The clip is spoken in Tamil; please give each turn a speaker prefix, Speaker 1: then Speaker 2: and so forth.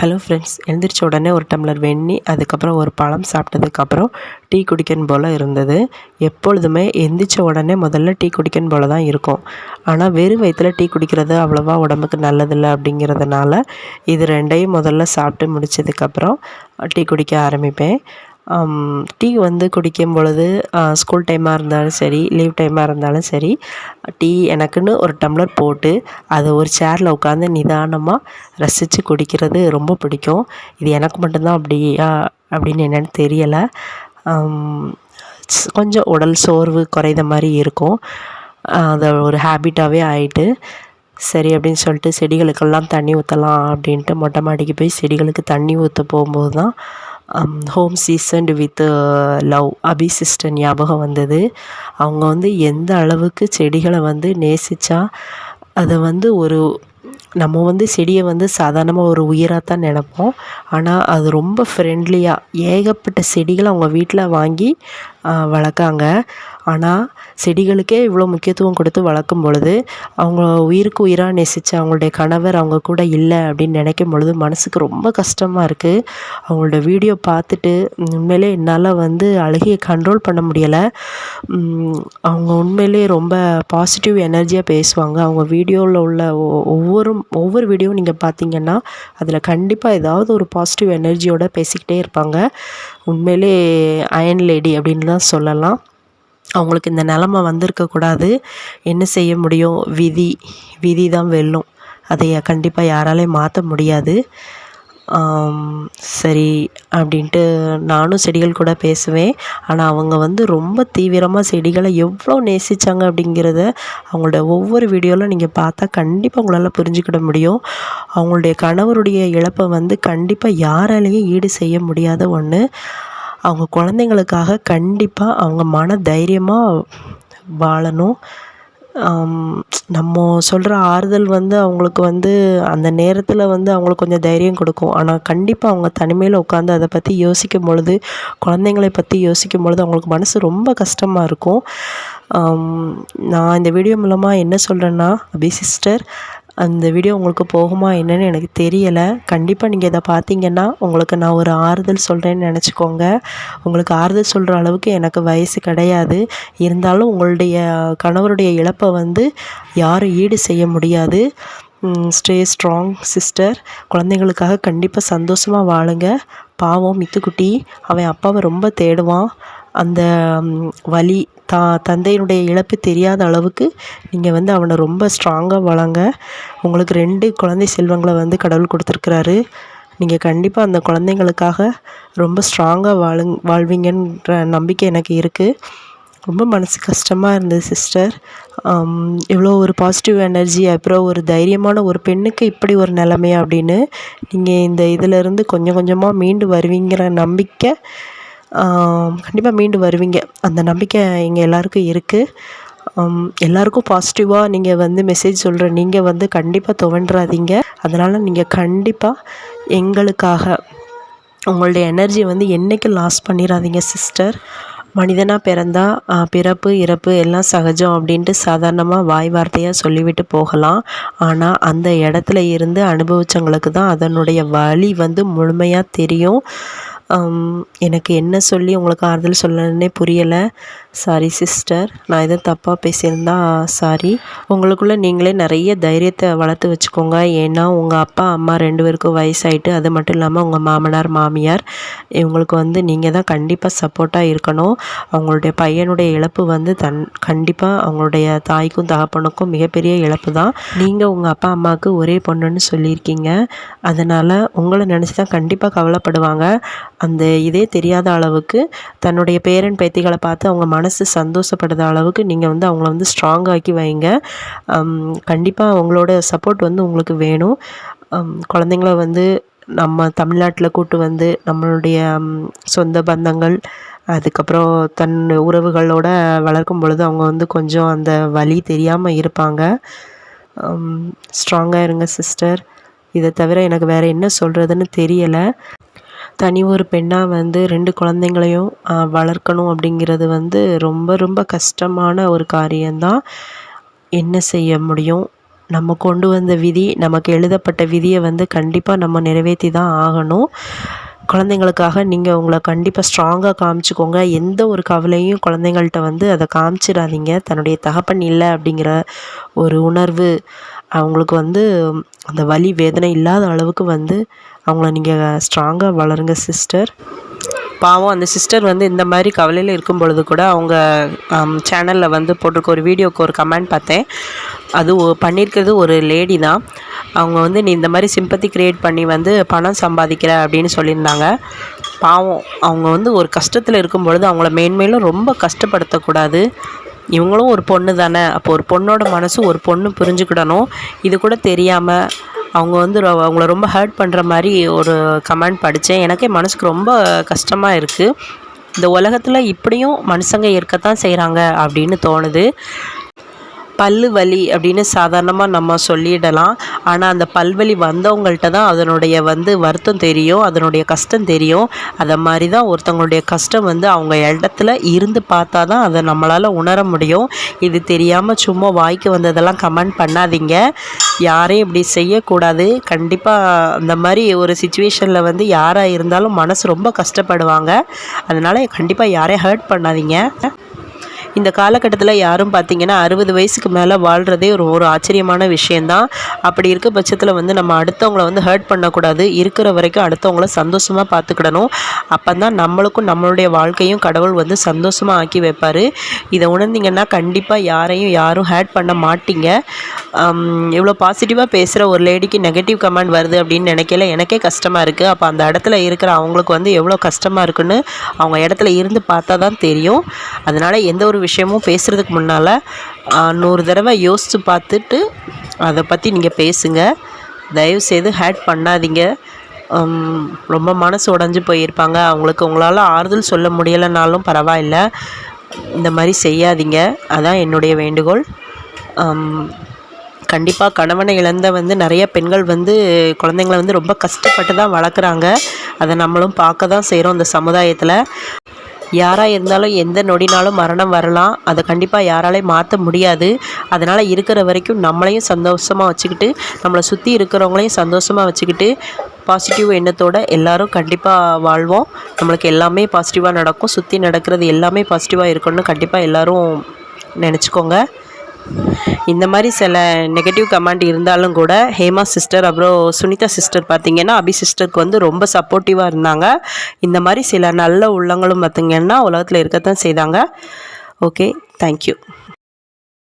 Speaker 1: ஹலோ ஃப்ரெண்ட்ஸ், எழுந்திரிச்ச உடனே ஒரு டம்ளர் வெந்நீர், அதுக்கப்புறம் ஒரு பழம் சாப்பிட்டதுக்கப்புறம் டீ குடிக்கணும் போல் இருந்தது. எப்பொழுதுமே எந்திரிச்ச உடனே முதல்ல டீ குடிக்கணும் போல் தான் இருக்கும். ஆனால் வெறும் வயிற்றில் டீ குடிக்கிறது அவ்வளோவா உடம்புக்கு நல்லதில்லை அப்படிங்கிறதுனால இது ரெண்டையும் முதல்ல சாப்பிட்டு முடித்ததுக்கப்புறம் டீ குடிக்க ஆரம்பிப்பேன். டீ குடிக்கும் பொழுது ஸ்கூல் டைமாக இருந்தாலும் சரி, லீவ் டைமாக இருந்தாலும் சரி, டீ எனக்குன்னு ஒரு டம்ளர் போட்டு அதை ஒரு சேரில் உட்காந்து நிதானமாக ரசித்து குடிக்கிறது ரொம்ப பிடிக்கும். இது எனக்கு மட்டும்தான் அப்படியா அப்படின்னு என்னென்னு தெரியலை. கொஞ்சம் உடல் சோர்வு குறைந்த மாதிரி இருக்கும். அது ஒரு ஹேபிட்டாகவே ஆகிட்டு, சரி அப்படின்னு சொல்லிட்டு செடிகளுக்கெல்லாம் தண்ணி ஊற்றலாம் அப்படின்ட்டு மொட்டை மாடிக்கு போய் செடிகளுக்கு தண்ணி ஊற்ற போகும்போது தான் home seasoned with love Abhi sister ஞாபகம் வந்தது. அவங்க எந்த அளவுக்கு செடிகளை நேசித்தா, அதை ஒரு நம்ம செடியை சாதாரணமாக ஒரு உயிராக தான் நினைப்போம். ஆனால் அது ரொம்ப ஃப்ரெண்ட்லியாக ஏகப்பட்ட செடிகளை அவங்க வீட்டில் வாங்கி வளர்க்காங்க. ஆனால் செடிகளுக்கே இவ்வளோ முக்கியத்துவம் கொடுத்து வளர்க்கும் பொழுது, அவங்க உயிருக்கு உயிராக நேசித்த அவங்களுடைய கணவர் அவங்க கூட இல்லை அப்படின்னு நினைக்கும் பொழுது மனதுக்கு ரொம்ப கஷ்டமாக இருக்குது. அவங்களோட வீடியோ பார்த்துட்டு உண்மையிலே என்னால் அழுகையை கண்ட்ரோல் பண்ண முடியலை. அவங்க உண்மையிலே ரொம்ப பாசிட்டிவ் எனர்ஜியாக பேசுவாங்க. அவங்க வீடியோவில் உள்ள ஒவ்வொரு வீடியோவும் நீங்கள் பார்த்தீங்கன்னா அதில் கண்டிப்பாக ஏதாவது ஒரு பாசிட்டிவ் எனர்ஜியோடு பேசிக்கிட்டே இருப்பாங்க. உண்மையிலே அயன் லேடி அப்படின்னு தான் சொல்லலாம். அவங்களுக்கு இந்த நிலமை வந்திருக்கக்கூடாது. என்ன செய்ய முடியும்? விதி தான் வெல்லும். அதை கண்டிப்பாக யாராலையும் மாற்ற முடியாது. சரி அப்படின்ட்டு நானும் செடிகள் கூட பேசுவேன். ஆனால் அவங்க ரொம்ப தீவிரமாக செடிகளை எவ்வளோ நேசித்தாங்க அப்படிங்கிறத அவங்களோட ஒவ்வொரு வீடியோவில் நீங்கள் பார்த்தா கண்டிப்பாக உங்களால் புரிஞ்சுக்கிட முடியும். அவங்களுடைய கணவருடைய இழப்பை கண்டிப்பாக யாராலையும் ஈடு செய்ய முடியாத ஒன்று. அவங்க குழந்தைங்களுக்காக கண்டிப்பாக அவங்க மன தைரியமாக வாழணும். நம்ம சொல்கிற ஆறுதல் அவங்களுக்கு அந்த நேரத்தில் அவங்களுக்கு கொஞ்சம் தைரியம் கொடுக்கும். ஆனால் கண்டிப்பாக அவங்க தனிமையில் உட்காந்து அதை பற்றி யோசிக்கும் பொழுது, குழந்தைங்களை பற்றி யோசிக்கும் பொழுது அவங்களுக்கு மனசு ரொம்ப கஷ்டமாக இருக்கும். நான் இந்த வீடியோ மூலமாக என்ன சொல்கிறேன்னா, அபி சிஸ்டர், அந்த வீடியோ உங்களுக்கு போகுமா என்னன்னு எனக்கு தெரியலை. கண்டிப்பாக நீங்கள் இதை பார்த்தீங்கன்னா உங்களுக்கு நான் ஒரு ஆறுதல் சொல்கிறேன்னு நினச்சிக்கோங்க. உங்களுக்கு ஆறுதல் சொல்கிற அளவுக்கு எனக்கு வயசு கிடையாது. இருந்தாலும் உங்களுடைய கணவருடைய இழப்பை யாரும் ஈடு செய்ய முடியாது. Stay strong sister. குழந்தைங்களுக்காக கண்டிப்பாக சந்தோஷமாக வாழுங்க. பாவம் மித்துக்குட்டி, அவன் அப்பாவை ரொம்ப தேடுவான். அந்த வலி தந்தையினுடைய இழப்பு தெரியாத அளவுக்கு நீங்கள் அவனை ரொம்ப ஸ்ட்ராங்காக வளங்க. உங்களுக்கு 2 குழந்தை செல்வங்களை கடவுள் கொடுத்துருக்குறாரு. நீங்கள் கண்டிப்பாக அந்த குழந்தைங்களுக்காக ரொம்ப ஸ்ட்ராங்காக வாழ்வீங்கன்ற நம்பிக்கை எனக்கு இருக்குது. ரொம்ப மனசு கஷ்டமாக இருந்தது சிஸ்டர். இவ்வளோ ஒரு பாசிட்டிவ் எனர்ஜி, அப்புறம் ஒரு தைரியமான ஒரு பெண்ணுக்கு இப்படி ஒரு நிலைமையா அப்படின்னு நீங்கள் இந்த இதிலேருந்து கொஞ்சம் கொஞ்சமாக மீண்டு வருவீங்கிற நம்பிக்கை, கண்டிப்பாக மீண்டு வருவீங்க. அந்த நம்பிக்கை எங்கள் எல்லாருக்கும் இருக்குது. எல்லாருக்கும் பாசிட்டிவாக நீங்கள் மெசேஜ் சொல்கிற நீங்கள் கண்டிப்பாக துவண்டுறாதீங்க. அதனால் நீங்கள் கண்டிப்பாக எங்களுக்காக உங்களுடைய எனர்ஜியை என்றைக்கும் லாஸ் பண்ணிடாதீங்க சிஸ்டர். மனிதனாக பிறந்தா பிறப்பு இறப்பு எல்லாம் சகஜம் அப்படின்ட்டு சாதாரணமாக வாய் வார்த்தையாக சொல்லிவிட்டு போகலாம். ஆனால் அந்த இடத்துல இருந்து அனுபவித்தவங்களுக்கு தான் அதனுடைய வலி முழுமையாக தெரியும். எனக்கு என்ன சொல்லி உங்களுக்கு ஆறுதல் சொல்லணுன்னே புரியலை. சாரி சிஸ்டர், நான் எதுவும் தப்பாக பேசியிருந்தா சாரி. உங்களுக்குள்ளே நீங்களே நிறைய தைரியத்தை வளர்த்து வச்சுக்கோங்க. ஏன்னா உங்கள் அப்பா அம்மா 2 பேருக்கும் வயசாயிட்டு, அது மட்டும் இல்லாமல் உங்கள் மாமனார் மாமியார் இவங்களுக்கு நீங்கள் தான் கண்டிப்பாக சப்போர்ட்டாக இருக்கணும். அவங்களுடைய பையனுடைய இழப்பு கண்டிப்பாக அவங்களுடைய தாய்க்கும் தகப்பனுக்கும் மிகப்பெரிய இழப்பு தான். நீங்கள் உங்கள் அப்பா அம்மாவுக்கு ஒரே பொண்ணுன்னு சொல்லியிருக்கீங்க. அதனால் உங்களை நினச்சி தான் கண்டிப்பாக கவலைப்படுவாங்க. அந்த இதே தெரியாத அளவுக்கு தன்னுடைய பேரன் பேத்திகளை பார்த்து அவங்க மனசு சந்தோஷப்படுற அளவுக்கு நீங்கள் அவங்கள ஸ்ட்ராங்காக்கி வைங்க. கண்டிப்பாக உங்களோட சப்போர்ட் உங்களுக்கு வேணும். குழந்தைங்கள நம்ம தமிழ்நாட்டில் கூட்டு நம்மளுடைய சொந்த பந்தங்கள், அதுக்கப்புறம் தன் உறவுகளோடு வளர்க்கும் பொழுது அவங்க கொஞ்சம் அந்த வலி தெரியாமல் இருப்பாங்க. ஸ்ட்ராங்காக இருங்க சிஸ்டர். இதை தவிர எனக்கு வேறு என்ன சொல்கிறதுன்னு தெரியலை. தனி ஒரு பெண்ணாக 2 குழந்தைங்களையும் வளர்க்கணும் அப்படிங்கிறது ரொம்ப ரொம்ப கஷ்டமான ஒரு காரியம்தான். என்ன செய்ய முடியும்? நம்ம கொண்டு வந்த விதி, நமக்கு எழுதப்பட்ட விதியை வந்து கண்டிப்பாக நம்ம நிறைவேற்றி தான் ஆகணும். குழந்தைங்களுக்காக நீங்கள் உங்களை கண்டிப்பாக ஸ்ட்ராங்காக காமிச்சிக்கோங்க. எந்த ஒரு கவலையும் குழந்தைங்கள்ட்ட வந்து அதை காமிச்சிடாதீங்க. தன்னுடைய தகப்பன் இல்லை அப்படிங்கிற ஒரு உணர்வு அவங்களுக்கு வந்து அந்த வலி வேதனை இல்லாத அளவுக்கு வந்து அவங்கள நீங்கள் ஸ்ட்ராங்காக வளருங்க சிஸ்டர். பாவம் அந்த சிஸ்டர் வந்து இந்த மாதிரி கவலையில் இருக்கும் பொழுது கூட அவங்க சேனலில் வந்து போட்டிருக்க ஒரு வீடியோவுக்கு ஒரு கமெண்ட் பார்த்தேன். அது பண்ணியிருக்கிறது ஒரு லேடி தான். அவங்க வந்து நீ இந்த மாதிரி சிம்பத்தி க்ரியேட் பண்ணி வந்து பணம் சம்பாதிக்கிற அப்படின்னு சொல்லியிருந்தாங்க. பாவம் அவங்க வந்து ஒரு கஷ்டத்தில் இருக்கும் பொழுது அவங்கள மேன்மேலும் ரொம்ப கஷ்டப்படுத்தக்கூடாது. இவங்களும் ஒரு பொண்ணு தானே, அப்போ ஒரு பொண்ணோட மனசு ஒரு பொண்ணு புரிஞ்சுக்கிடணும். இது கூட தெரியாமல் அவங்க வந்து அவங்கள ரொம்ப ஹர்ட் பண்ணுற மாதிரி ஒரு கமெண்ட் படித்தேன். எனக்கே மனசுக்கு ரொம்ப கஷ்டமாக இருக்குது. இந்த உலகத்தில் இப்படியும் மனுஷங்க இருக்கத்தான் செய்கிறாங்க அப்படின்னு தோணுது. பல்லு வலி அப்படின்னு சாதாரணமாக நம்ம சொல்லிடலாம். ஆனால் அந்த பல்வலி வந்தவங்கள்ட்ட தான் அதனுடைய வந்து வருத்தம் தெரியும், அதனுடைய கஷ்டம் தெரியும். அதை மாதிரி தான் ஒருத்தவங்களுடைய கஷ்டம் வந்து அவங்க இடத்துல இருந்து பார்த்தா தான் அதை நம்மளால் உணர முடியும். இது தெரியாமல் சும்மா வாய்க்கு வந்ததெல்லாம் கமெண்ட் பண்ணாதீங்க. யாரையும் இப்படி செய்யக்கூடாது. கண்டிப்பாக அந்த மாதிரி ஒரு சிச்சுவேஷனில் வந்து யாராக இருந்தாலும் மனசு ரொம்ப கஷ்டப்படுவாங்க. அதனால் கண்டிப்பாக யாரையும் ஹர்ட் பண்ணாதீங்க. இந்த காலகட்டத்தில் யாரும் பார்த்திங்கன்னா 60 வயசுக்கு மேலே வாழ்கிறதே ஒரு ஆச்சரியமான விஷயந்தான். அப்படி இருக்க பட்சத்தில் வந்து நம்ம அடுத்தவங்கள வந்து ஹர்ட் பண்ணக்கூடாது. இருக்கிற வரைக்கும் அடுத்தவங்கள சந்தோஷமாக பார்த்துக்கிடணும். அப்போ தான் நம்மளுக்கும் நம்மளுடைய வாழ்க்கையும் கடவுள் வந்து சந்தோஷமாக ஆக்கி வைப்பார். இதை உணர்ந்திங்கன்னா கண்டிப்பாக யாரும் ஹர்ட் பண்ண மாட்டீங்க. இவ்வளோ பாசிட்டிவாக பேசுகிற ஒரு லேடிக்கு நெகட்டிவ் கமெண்ட் வருது அப்படின்னு நினைக்கல எனக்கே கஷ்டமாக இருக்குது. அப்போ அந்த இடத்துல இருக்கிற அவங்களுக்கு வந்து எவ்வளோ கஷ்டமாக இருக்குன்னு அவங்க இடத்துல இருந்து பார்த்தா தான் தெரியும். அதனால் எந்த ஒரு விஷயமும் பேசுகிறதுக்கு முன்னால் 100 தடவை யோசித்து பார்த்துட்டு அதை பற்றி நீங்கள் பேசுங்க. தயவுசெய்து ஹர்ட் பண்ணாதீங்க. ரொம்ப மனசு உடஞ்சி போயிருப்பாங்க. அவங்களுக்கு உங்களால் ஆறுதல் சொல்ல முடியலைனாலும் பரவாயில்ல, இந்த மாதிரி செய்யாதீங்க. அதான் என்னுடைய வேண்டுகோள். கண்டிப்பாக கணவனை இழந்த வந்து நிறைய பெண்கள் வந்து குழந்தைங்கள வந்து ரொம்ப கஷ்டப்பட்டு தான் வளர்க்குறாங்க. அதை நம்மளும் பார்க்க தான் செய்கிறோம் இந்த சமுதாயத்தில். யாராக இருந்தாலும் எந்த நொடினாலும் மரணம் வரலாம். அதை கண்டிப்பாக யாராலையும் மாற்ற முடியாது. அதனால் இருக்கிற வரைக்கும் நம்மளையும் சந்தோஷமாக வச்சுக்கிட்டு, நம்மளை சுற்றி இருக்கிறவங்களையும் சந்தோஷமாக வச்சுக்கிட்டு, பாசிட்டிவ் எண்ணத்தோடு எல்லோரும் கண்டிப்பாக வாழ்வோம். நம்மளுக்கு எல்லாமே பாசிட்டிவாக நடக்கும். சுற்றி நடக்கிறது எல்லாமே பாசிட்டிவாக இருக்கணும்னு கண்டிப்பாக எல்லோரும் நினச்சிக்கோங்க. இந்த மாதிரி சில நெகட்டிவ் கமெண்ட் இருந்தாலும் கூட ஹேமா சிஸ்டர் அப்புறம் சுனிதா சிஸ்டர் பார்த்திங்கன்னா அபி சிஸ்டருக்கு வந்து ரொம்ப சப்போர்ட்டிவாக இருந்தாங்க. இந்த மாதிரி சில நல்ல உள்ளங்களும் பார்த்திங்கன்னா உலகத்தில் இருக்கத்தான் செய்தாங்க. Okay, thank you.